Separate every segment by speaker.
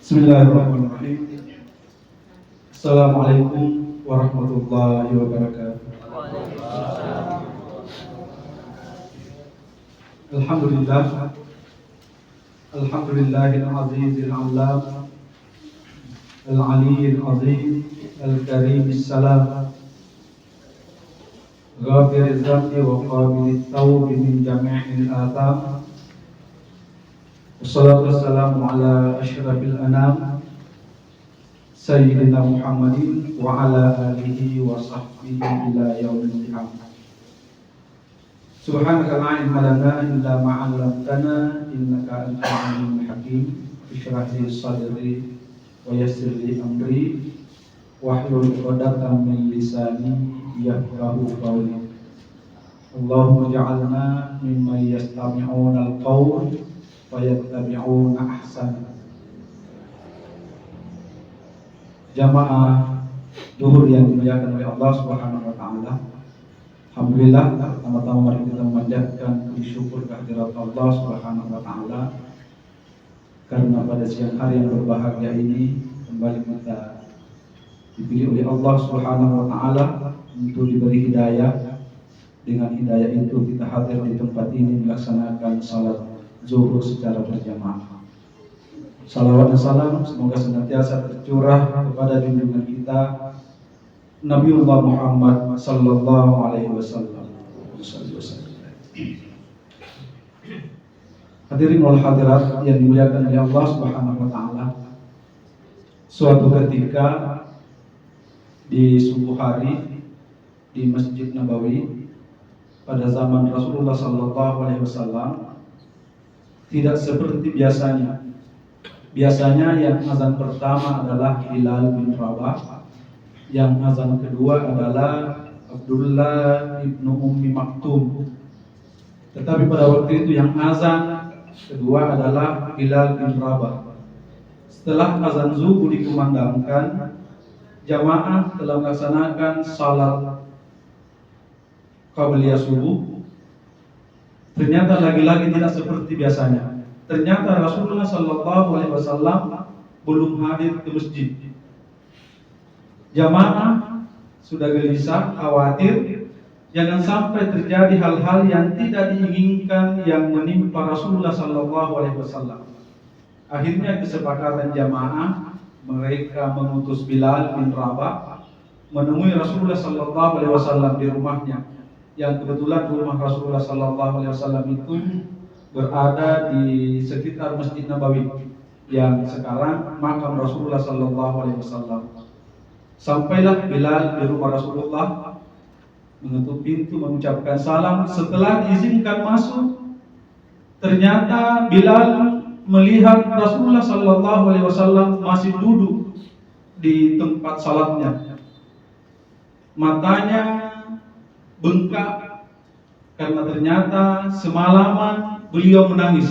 Speaker 1: Bismillahirrahmanirrahim. Assalamualaikum warahmatullahi wabarakatuh. Alhamdulillah. Alhamdulillahil azizil alam, al-aliyyil azim, al-karimis salam, ghafiriz zambi wa qabilit tawbi min jami'il atham. Wassalatu wassalamu ala asyrafil anam Sayyidina Muhammadin wa ala alihi wa sahbihi ila yaumil qiyamah. Subhanaka la ilma lana illa ma 'allamtana innaka antal alimul hakim. Ishrah li sadri wa yassir li amri wahlul 'uqdatam min lisani yafqahu qawli. Allahumma ij'alna mimman yastami'una al-qawl fayattabi'una ahsana. Jamaah zuhur yang dimuliakan oleh Allah Subhanahu wa taala. Alhamdulillah, pertama-tama mari kita memanjatkan puji syukur kehadirat Allah Subhanahu wa taala karena pada siang hari yang berbahagia ini kembali kita dipilih oleh Allah Subhanahu wa taala untuk diberi hidayah. Dengan hidayah itu kita hadir di tempat ini melaksanakan salat zuhur secara berjamaah. Salawat dan salam semoga senantiasa tercurah kepada junjungan kita Nabiullah Muhammad sallallahu alaihi wasallam. Hadirin wal hadirat yang dimuliakan oleh Allah Subhanahu wa taala. Suatu ketika di subuh hari di Masjid Nabawi pada zaman Rasulullah sallallahu alaihi wasallam tidak seperti biasanya. Biasanya yang azan pertama adalah Bilal bin Rabah, yang azan kedua adalah Abdullah ibnu Ummi Maktum. Tetapi pada waktu itu yang azan kedua adalah Bilal bin Rabah. Setelah azan zuhur dikumandangkan, jamaah telah melaksanakan salat qabliyah subuh. Ternyata lagi-lagi tidak seperti biasanya. Ternyata Rasulullah sallallahu alaihi wasallam belum hadir ke masjid. Jamaah sudah gelisah, khawatir jangan sampai terjadi hal-hal yang tidak diinginkan yang menimpa Rasulullah sallallahu alaihi wasallam. Akhirnya kesepakatan jamaah, mereka mengutus Bilal bin Rabah menemui Rasulullah sallallahu alaihi wasallam di rumahnya, yang kebetulan rumah Rasulullah sallallahu alaihi wasallam itu berada di sekitar Masjid Nabawi yang sekarang makam Rasulullah sallallahu alaihi wasallam. Sampailah Bilal di rumah Rasulullah, mengetuk pintu, mengucapkan salam. Setelah diizinkan masuk, ternyata Bilal melihat Rasulullah sallallahu alaihi wasallam masih duduk di tempat salatnya. Matanya bengkak karena ternyata semalaman beliau menangis.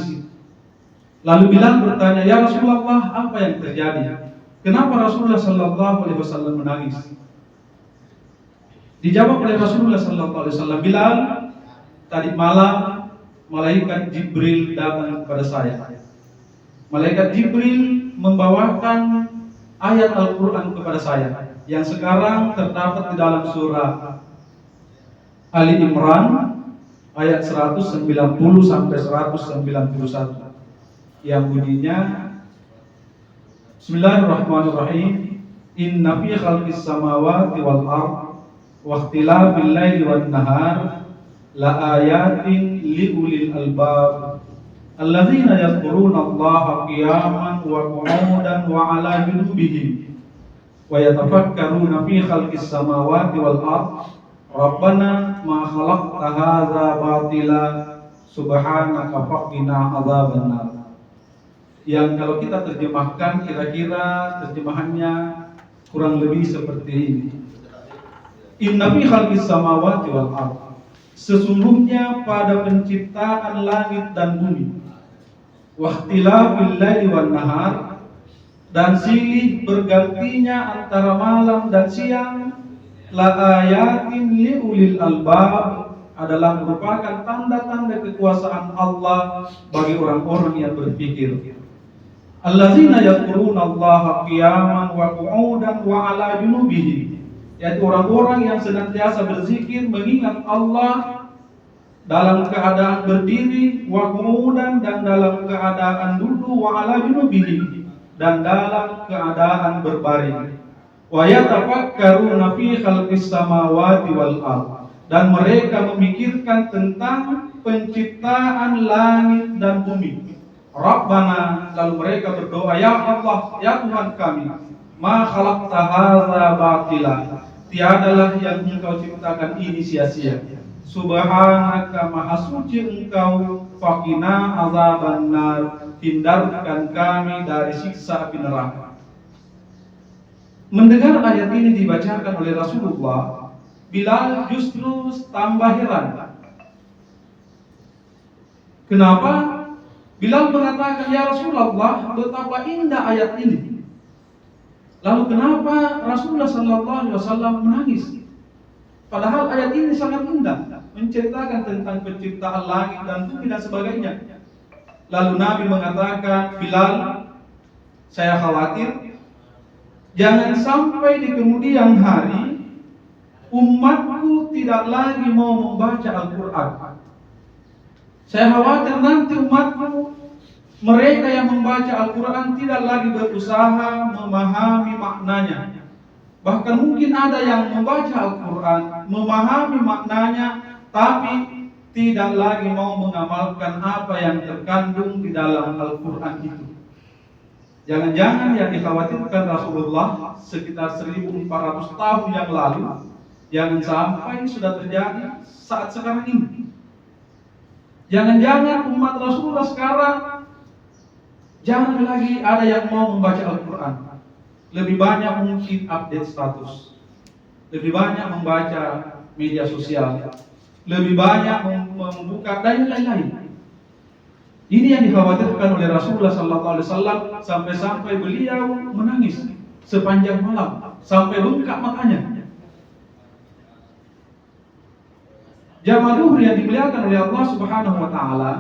Speaker 1: Lalu Bilal bertanya, "Ya Rasulullah, apa yang terjadi? Kenapa Rasulullah sallallahu alaihi wasallam menangis?" Dijawab oleh Rasulullah sallallahu alaihi wasallam, "Bilal, tadi malam malaikat Jibril datang kepada saya. Malaikat Jibril membawakan ayat Al-Qur'an kepada saya yang sekarang terdapat di dalam surah Ali Imran ayat 190 sampai 191 yang bunyinya, Bismillahirrahmanirrahim. Inna fi khalqis samawati wal ardh wa ikhtilafil laili wan nahar la ayatin li ulil albab alladzina yadhkuruna Allaha qiyaman wa qu'udan wa 'ala junubihim wa yatafakkaruna fi khalqis samawati wal ardh Rabbana ma khalaqta hadza batila subhanaka faqina adzabannar. Yang kalau kita terjemahkan, kira-kira terjemahannya kurang lebih seperti ini. Inna fi khalqis samawati wal ardh, sesungguhnya pada penciptaan langit dan bumi, wa ikhtilafil laili wan nahar, dan silih bergantinya antara malam dan siang, la ayatin li ulil albab, adalah merupakan tanda-tanda kekuasaan Allah bagi orang-orang yang berpikir. Allazina yadhkuruna Allaha qiyaman wa qu'udan wa 'ala junubihim, yaitu orang-orang yang senantiasa berzikir mengingat Allah dalam keadaan berdiri, wa qu'udan, dan dalam keadaan duduk, wa 'ala junubihim, dan dalam keadaan berbaring. Wa yatafakkaruna fi khalqis samawati wal ardh, dan mereka memikirkan tentang penciptaan langit dan bumi. Rabbana, lalu mereka berdoa, ya Allah, ya Tuhan kami, ma khalaqta hadza batila, tiadalah yang Engkau ciptakan ini sia-sia. Subhanaka, maha suci Engkau, faqina azaban nar, hindarkan kami dari siksa api neraka. Mendengar ayat ini dibacakan oleh Rasulullah, Bilal justru tambah heran. Kenapa? Bilal mengatakan, ya Rasulullah, betapa indah ayat ini. Lalu kenapa Rasulullah SAW menangis? Padahal ayat ini sangat indah, menceritakan tentang penciptaan langit dan bumi dan sebagainya. Lalu Nabi mengatakan, Bilal, saya khawatir jangan sampai di kemudian hari umatku tidak lagi mau membaca Al-Quran. Saya khawatir nanti umatku, mereka yang membaca Al-Quran tidak lagi berusaha memahami maknanya. Bahkan mungkin ada yang membaca Al-Quran, memahami maknanya, tapi tidak lagi mau mengamalkan apa yang terkandung di dalam Al-Quran itu. Jangan-jangan yang dikhawatirkan Rasulullah sekitar 1400 tahun yang lalu, jangan sampai sudah terjadi saat sekarang ini. Jangan-jangan umat Rasulullah sekarang jangan lagi ada yang mau membaca Al-Quran. Lebih banyak mungkin update status, lebih banyak membaca media sosial, lebih banyak membuka dan lain-lain. Ini yang dikhawatirkan oleh Rasulullah SAW, sampai-sampai beliau menangis sepanjang malam sampai bengkak matanya. Jamaah zuhur yang dimuliakan oleh Allah Subhanahu wa taala,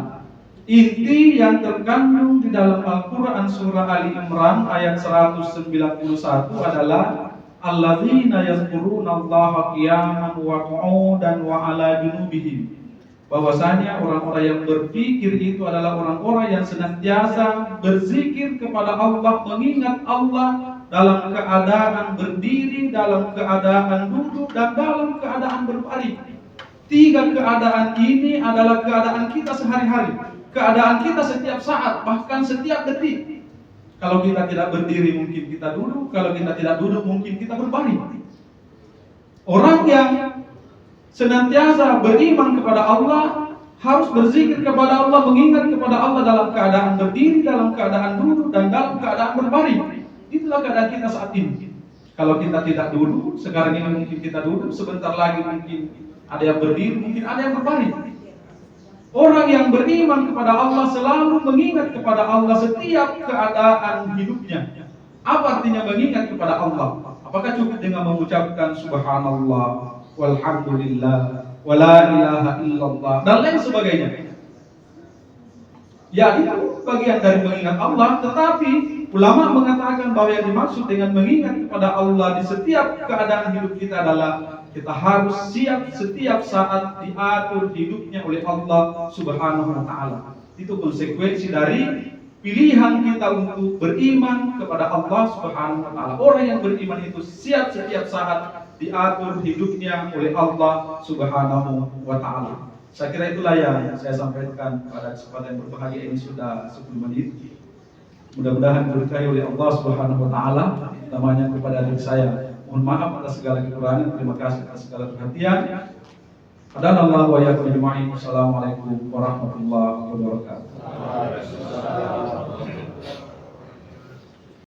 Speaker 1: inti yang terkandung di dalam Al-Qur'an surah Ali Imran ayat 191 adalah alladzina yazkuruna Allaha qiyaman wa qu'udan wa 'ala junubihim. Bahwasanya orang-orang yang berpikir itu adalah orang-orang yang senantiasa berzikir kepada Allah, mengingat Allah dalam keadaan berdiri, dalam keadaan duduk, dan dalam keadaan berbaring. Tiga keadaan ini adalah keadaan kita sehari-hari, keadaan kita setiap saat, bahkan setiap detik. Kalau kita tidak berdiri mungkin kita duduk, kalau kita tidak duduk mungkin kita berbaring. Orang yang senantiasa beriman kepada Allah harus berzikir kepada Allah, mengingat kepada Allah dalam keadaan berdiri, dalam keadaan duduk, dan dalam keadaan berbaring. Itulah keadaan kita saat ini. Kalau kita tidak duduk, sekarang ini mungkin kita duduk, sebentar lagi mungkin ada yang berdiri, mungkin ada yang berbaring. Orang yang beriman kepada Allah selalu mengingat kepada Allah setiap keadaan hidupnya. Apa artinya mengingat kepada Allah? Apakah cukup dengan mengucapkan subhanallah, walhamdulillah, wala ilaha illallah, dan lain sebagainya? Ya, itu bagian dari mengingat Allah, tetapi ulama mengatakan bahwa yang dimaksud dengan mengingat kepada Allah di setiap keadaan hidup kita adalah kita harus siap setiap saat diatur hidupnya oleh Allah Subhanahu wa taala. Itu konsekuensi dari pilihan kita untuk beriman kepada Allah Subhanahu wa taala. Orang yang beriman itu siap setiap saat diatur hidupnya oleh Allah Subhanahu wa taala. Saya kira itulah yang saya sampaikan pada kesempatan yang berbahagia ini, sudah 10 menit. Mudah-mudahan berkahi oleh Allah Subhanahu wa taala, namanya kepada diri saya. Mohon maaf atas segala kekurangan, terima kasih atas segala perhatian. Hadanallahu wa iyyakum ajma'in. Assalamualaikum warahmatullahi wabarakatuh.